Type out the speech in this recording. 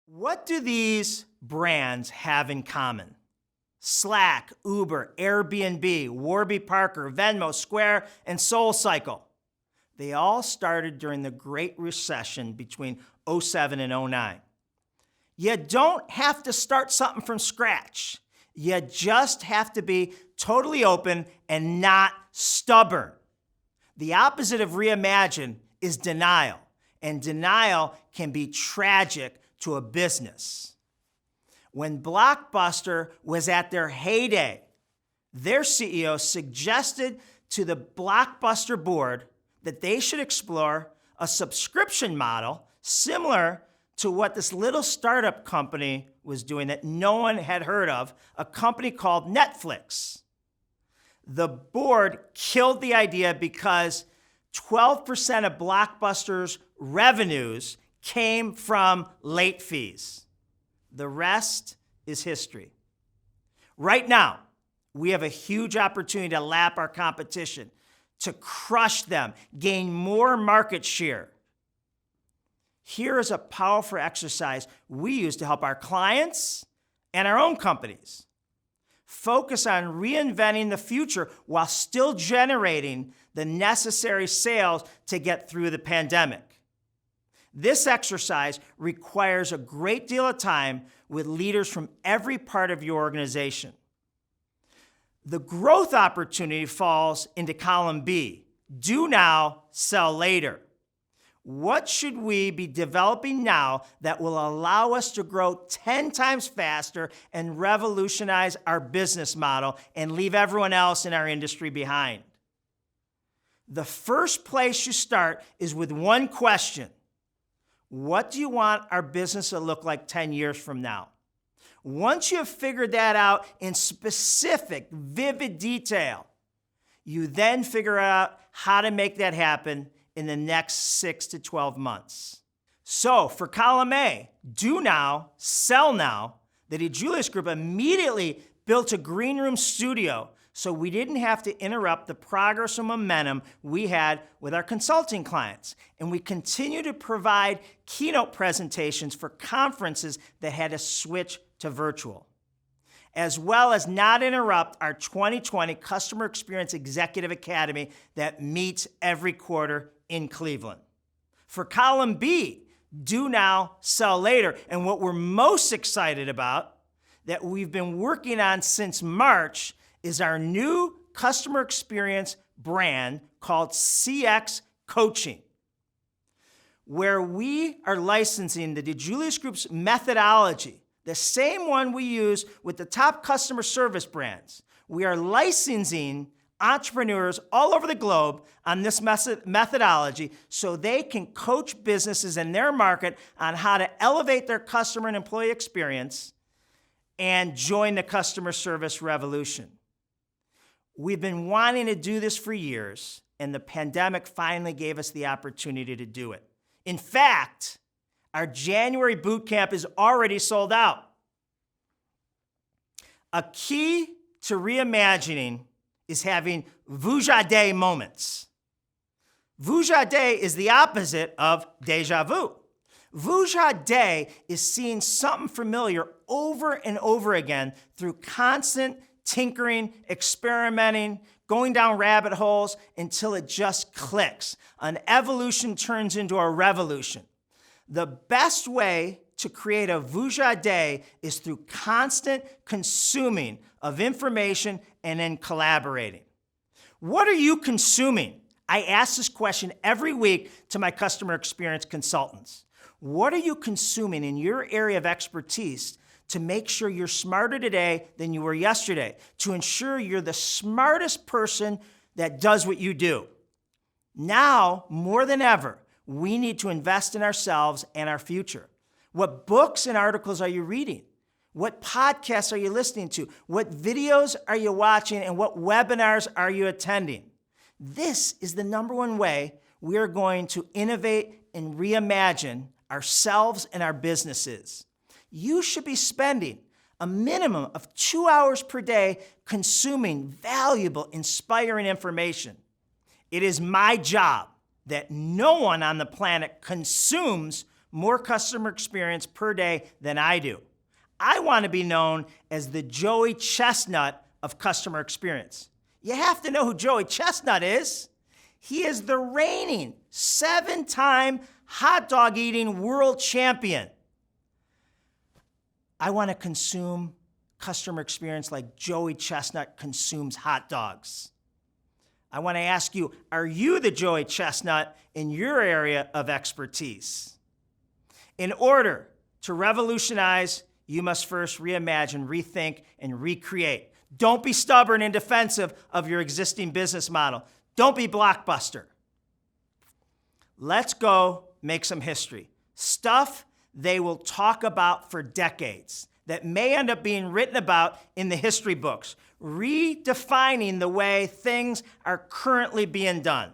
What do these brands have in common? Slack, Uber, Airbnb, Warby Parker, Venmo, Square, and SoulCycle. They all started during the Great Recession between '07 and '09. You don't have to start something from scratch. You just have to be totally open and not stubborn. The opposite of reimagine is denial, and denial can be tragic to a business. When Blockbuster was at their heyday, their CEO suggested to the Blockbuster board that they should explore a subscription model similar to what this little startup company was doing that no one had heard of, a company called Netflix. The board killed the idea because 12% of Blockbuster's revenues came from late fees. The rest is history. Right now, we have a huge opportunity to lap our competition, to crush them, gain more market share. Here is a powerful exercise we use to help our clients and our own companies focus on reinventing the future while still generating the necessary sales to get through the pandemic. This exercise requires a great deal of time with leaders from every part of your organization. The growth opportunity falls into column B, do now, sell later. What should we be developing now that will allow us to grow 10 times faster and revolutionize our business model and leave everyone else in our industry behind? The first place you start is with one question. What do you want our business to look like 10 years from now? Once you have figured that out in specific, vivid detail, you then figure out how to make that happen in the next 6 to 12 months. So for column A, do now, sell now, the DiJulius Group immediately built a green room studio so we didn't have to interrupt the progress and momentum we had with our consulting clients. And we continue to provide keynote presentations for conferences that had to switch to virtual, as well as not interrupt our 2020 Customer Experience Executive Academy that meets every quarter in Cleveland. For column B, do now, sell later, and what we're most excited about that we've been working on since March is our new customer experience brand called CX Coaching, where we are licensing the DiJulius Group's methodology, the same one we use with the top customer service brands. We are licensing entrepreneurs all over the globe on this methodology so they can coach businesses in their market on how to elevate their customer and employee experience and join the customer service revolution. We've been wanting to do this for years, and the pandemic finally gave us the opportunity to do it. In fact, our January boot camp is already sold out. A key to reimagining is having Vuja Day moments. Vuja Day is the opposite of deja vu. Vuja Day is seeing something familiar over and over again through constant tinkering, experimenting, going down rabbit holes until it just clicks. An evolution turns into a revolution. The best way to create a Vuja Day is through constant consuming of information and then collaborating. What are you consuming? I ask this question every week to my customer experience consultants. What are you consuming in your area of expertise to make sure you're smarter today than you were yesterday, to ensure you're the smartest person that does what you do? Now, more than ever, we need to invest in ourselves and our future. What books and articles are you reading? What podcasts are you listening to? What videos are you watching? And what webinars are you attending? This is the number one way we are going to innovate and reimagine ourselves and our businesses. You should be spending a minimum of 2 hours per day consuming valuable, inspiring information. It is my job that no one on the planet consumes more customer experience per day than I do. I want to be known as the Joey Chestnut of customer experience. You have to know who Joey Chestnut is. He is the reigning 7-time hot dog eating world champion. I want to consume customer experience like Joey Chestnut consumes hot dogs. I want to ask you, are you the Joey Chestnut in your area of expertise? In order to revolutionize, you must first reimagine, rethink, and recreate. Don't be stubborn and defensive of your existing business model. Don't be Blockbuster. Let's go make some history. Stuff they will talk about for decades that may end up being written about in the history books, redefining the way things are currently being done.